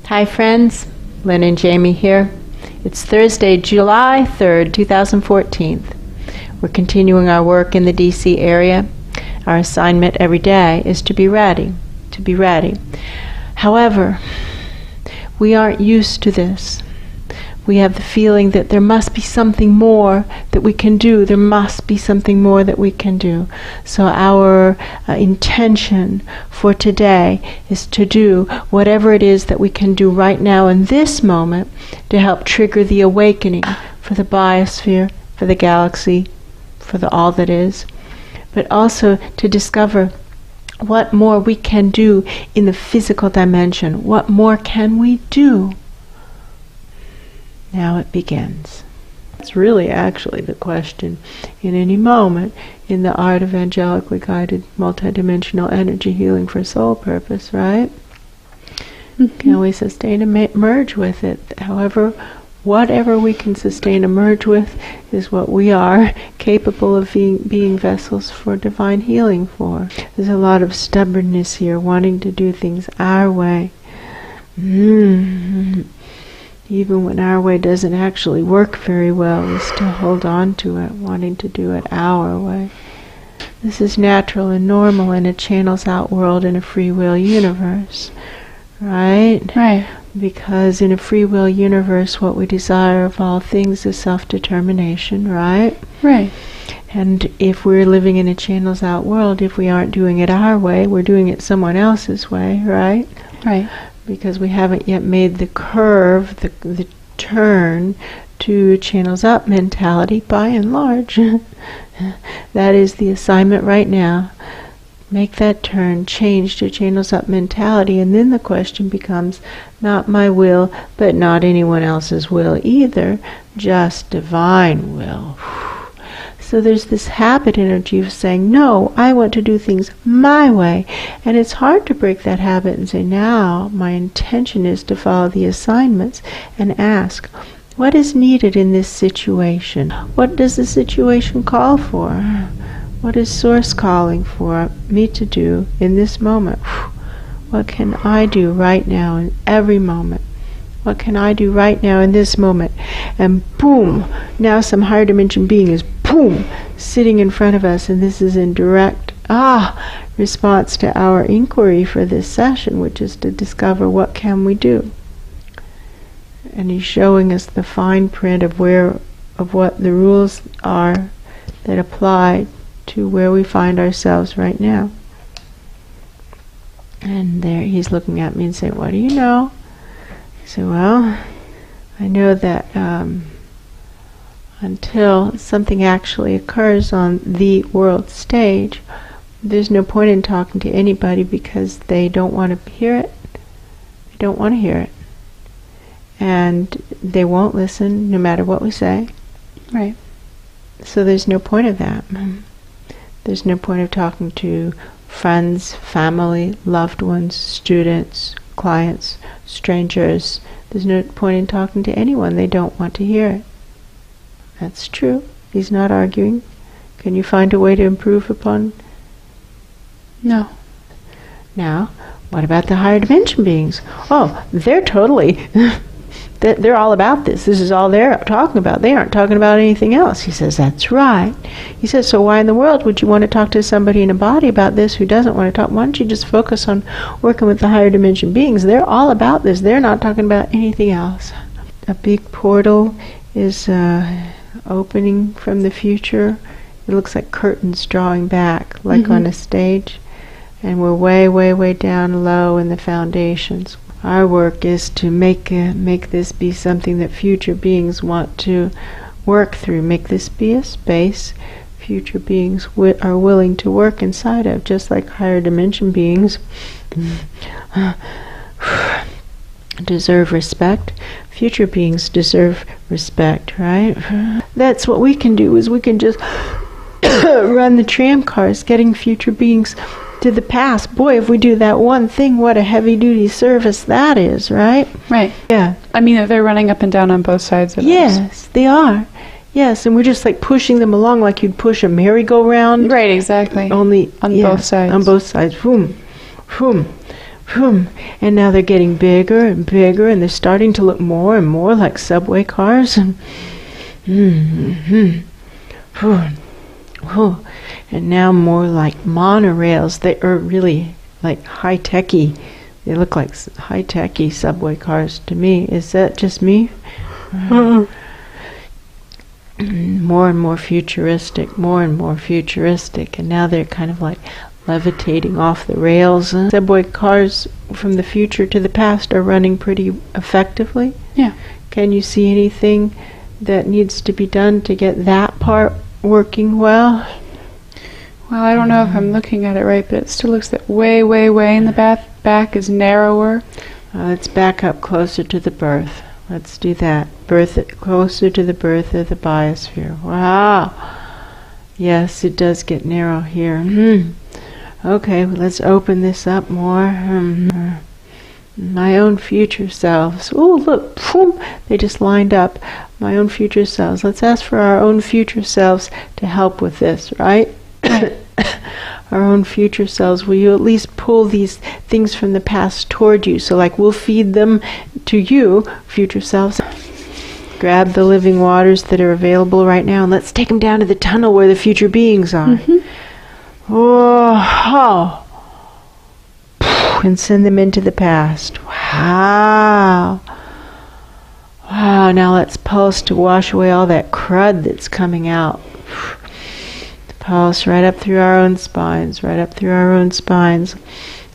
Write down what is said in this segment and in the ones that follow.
Hi friends, Lynn and Jamie here. It's Thursday, July 3rd, 2014. We're continuing our work in the D.C. area. Our assignment every day is to be ready, However, we aren't used to this. We have the feeling that there must be something more that we can do. There must be something more that we can do. So our intention for today is to do whatever it is that we can do right now in this moment to help trigger the awakening for the biosphere, for the galaxy, for the all that is, but also to discover what more we can do in the physical dimension. What more can we do? Now it begins. That's really actually the question in any moment in the art of angelically guided multidimensional energy healing for soul purpose, right? Mm-hmm. Can we sustain and merge with it? However, whatever we can sustain and merge with is what we are capable of being vessels for divine healing for. There's a lot of stubbornness here, wanting to do things our way. Even when our way doesn't actually work very well, we still hold on to it, wanting to do it our way. This is natural and normal in a channels out world in a free will universe, right? Right. Because in a free will universe, what we desire of all things is self-determination, right? Right. And if we're living in a channels out world, if we aren't doing it our way, we're doing it someone else's way, right? Right. Because we haven't yet made the curve, the turn to channels up mentality by and large. That is the assignment right now. Make that turn, change to channels up mentality, and then the question becomes not my will, but not anyone else's will either, just divine will. So there's this habit energy of saying, no, I want to do things my way. And it's hard to break that habit and say, now my intention is to follow the assignments and ask, what is needed in this situation? What does the situation call for? What is Source calling for me to do in this moment? What can I do right now in every moment? What can I do right now in this moment? And boom, now some higher dimension being is boom, sitting in front of us, and this is in direct response to our inquiry for this session, which is to discover what can we do. And he's showing us the fine print of what the rules are that apply to where we find ourselves right now. And there he's looking at me and saying, what do you know? I say, well, I know that until something actually occurs on the world stage, there's no point in talking to anybody because they don't want to hear it. They don't want to hear it. And they won't listen no matter what we say. Right. So there's no point of that. There's no point of talking to friends, family, loved ones, students, clients, strangers. There's no point in talking to anyone. They don't want to hear it. That's true. He's not arguing. Can you find a way to improve upon? No. Now, what about the higher dimension beings? Oh, they're totally... They're all about this. This is all they're talking about. They aren't talking about anything else. He says, that's right. He says, so why in the world would you want to talk to somebody in a body about this who doesn't want to talk? Why don't you just focus on working with the higher dimension beings? They're all about this. They're not talking about anything else. A big portal is opening from the future. It looks like curtains drawing back, like on a stage. And we're way, way, way down low in the foundations. Our work is to make this be something that future beings want to work through. Make this be a space future beings are willing to work inside of, just like higher dimension beings deserve respect. Future beings deserve respect, right? That's what we can do, is we can just run the tram cars, getting future beings to the past. Boy, if we do that one thing, what a heavy-duty service that is, right? Right. Yeah. I mean, they're running up and down on both sides of us. Yes, they are. Yes, and we're just like pushing them along like you'd push a merry-go-round. Right, exactly. Only on both sides. On both sides. Boom, boom. And now they're getting bigger and bigger, and they're starting to look more and more like subway cars. And now more like monorails. They are really like high-techy. They look like high-techy subway cars to me. Is that just me? More and more futuristic, and now they're kind of like levitating off the rails. Subway cars from the future to the past are running pretty effectively. Yeah. Can you see anything that needs to be done to get that part working well? Well, I don't know if I'm looking at it right, but it still looks that way in the back is narrower. Let's back up closer to the birth. Let's do that. Closer to the birth of the biosphere. Wow. Yes, it does get narrow here. Okay, well, let's open this up more. My own future selves. Oh, look. They just lined up. My own future selves. Let's ask for our own future selves to help with this, right? Our own future selves. Will you at least pull these things from the past toward you? So like we'll feed them to you, future selves. Grab the living waters that are available right now and let's take them down to the tunnel where the future beings are. Oh. And send them into the past. Wow. Wow, now let's pulse to wash away all that crud that's coming out. Pulse right up through our own spines,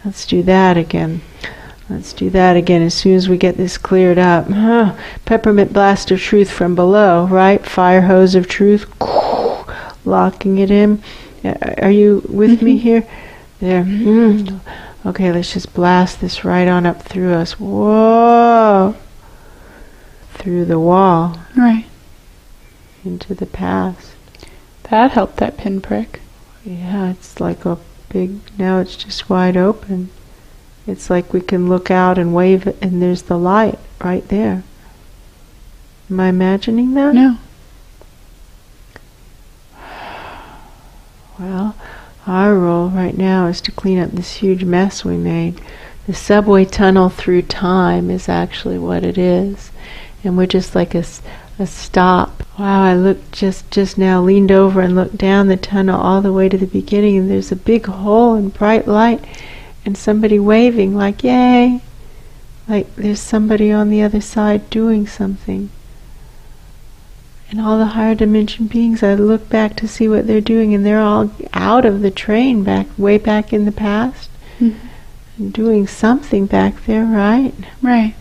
Let's do that again. As soon as we get this cleared up. Peppermint blast of truth from below, right? Fire hose of truth. Locking it in. Are you with me here? There. Okay, let's just blast this right on up through us. Whoa! Through the wall. Right. Into the past. That helped that pinprick. Yeah, it's like a big, now it's just wide open. It's like we can look out and wave it and there's the light right there. Am I imagining that? No. Well, our role right now is to clean up this huge mess we made. The subway tunnel through time is actually what it is. And we're just like a stop. Wow, I looked just now, leaned over and looked down the tunnel all the way to the beginning, and there's a big hole and bright light and somebody waving like, yay! Like there's somebody on the other side doing something. And all the higher dimension beings, I look back to see what they're doing, and they're all out of the train way back in the past. And doing something back there, right? Right.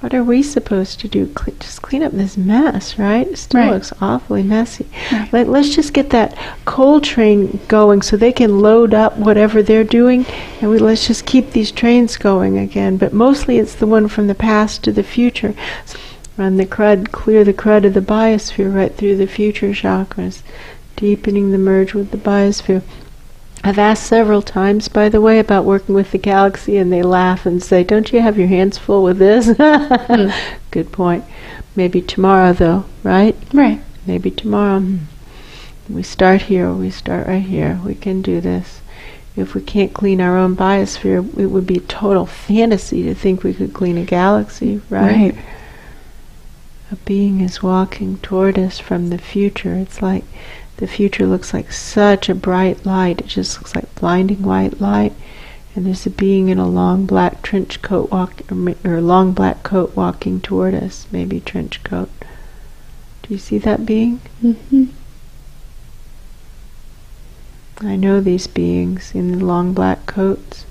What are we supposed to do? Just clean up this mess, right? It still looks awfully messy. Right. Let's just get that coal train going so they can load up whatever they're doing, and let's just keep these trains going again. But mostly it's the one from the past to the future. So run the crud, clear the crud of the biosphere right through the future chakras, deepening the merge with the biosphere. I've asked several times, by the way, about working with the galaxy, and they laugh and say, don't you have your hands full with this? Good point. Maybe tomorrow, though, right? Right. Maybe tomorrow. We start here, we start right here. We can do this. If we can't clean our own biosphere, it would be total fantasy to think we could clean a galaxy, right? A being is walking toward us from the future. It's like the future looks like such a bright light. It just looks like blinding white light. And there's a being in a long black trench coat or long black coat walking toward us. Maybe trench coat. Do you see that being? I know these beings in the long black coats.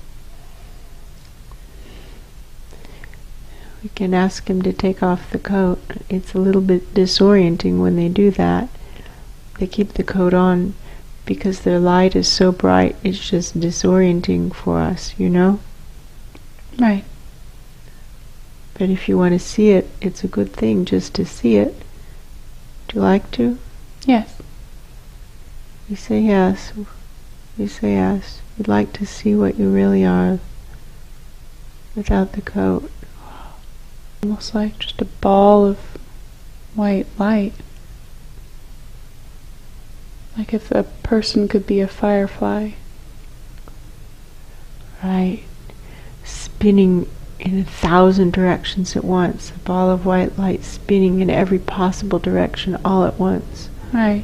We can ask him to take off the coat. It's a little bit disorienting when they do that. They keep the coat on because their light is so bright, it's just disorienting for us, you know? Right. But if you want to see it, it's a good thing just to see it. Would you like to? Yes. We say yes. We say yes. We'd like to see what you really are without the coat. Almost like just a ball of white light. Like if a person could be a firefly. Right. spinning in 1,000 directions at once. A ball of white light spinning in every possible direction all at once. Right.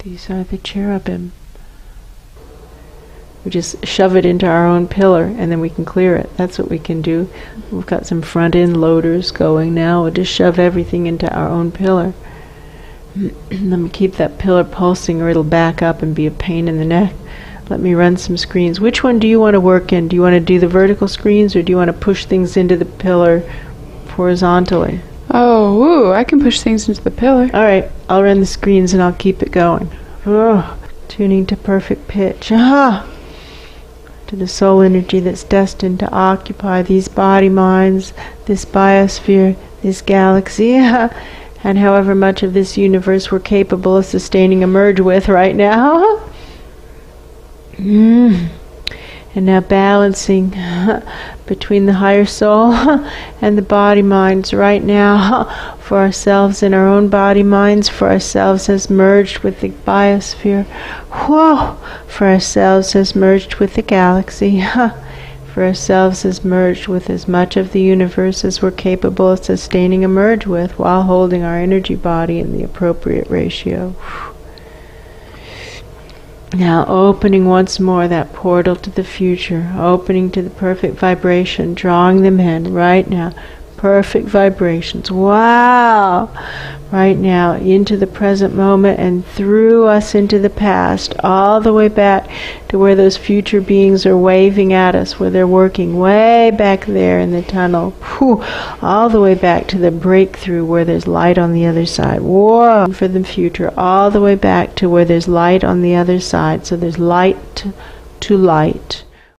These are the cherubim. We just shove it into our own pillar and then we can clear it. That's what we can do. We've got some front end loaders going now. We'll just shove everything into our own pillar. Let me keep that pillar pulsing or it'll back up and be a pain in the neck. Let me run some screens. Which one do you want to work in? Do you want to do the vertical screens or do you want to push things into the pillar horizontally? Oh, ooh, I can push things into the pillar. All right, I'll run the screens and I'll keep it going. Tuning to perfect pitch. To the soul energy that's destined to occupy these body minds, this biosphere, this galaxy, and however much of this universe we're capable of sustaining a merge with right now. And now balancing between the higher soul and the body minds right now for ourselves and our own body minds, for ourselves as merged with the biosphere, whoa, for ourselves as merged with the galaxy, for ourselves as merged with as much of the universe as we're capable of sustaining a merge with while holding our energy body in the appropriate ratio. Now opening once more that portal to the future, opening to the perfect vibration, drawing them in right now. Perfect vibrations. Wow! Right now into the present moment and through us into the past, all the way back to where those future beings are waving at us, where they're working way back there in the tunnel. Whew, all the way back to the breakthrough where there's light on the other side. Whoa! For the future, all the way back to where there's light on the other side. So there's light to light.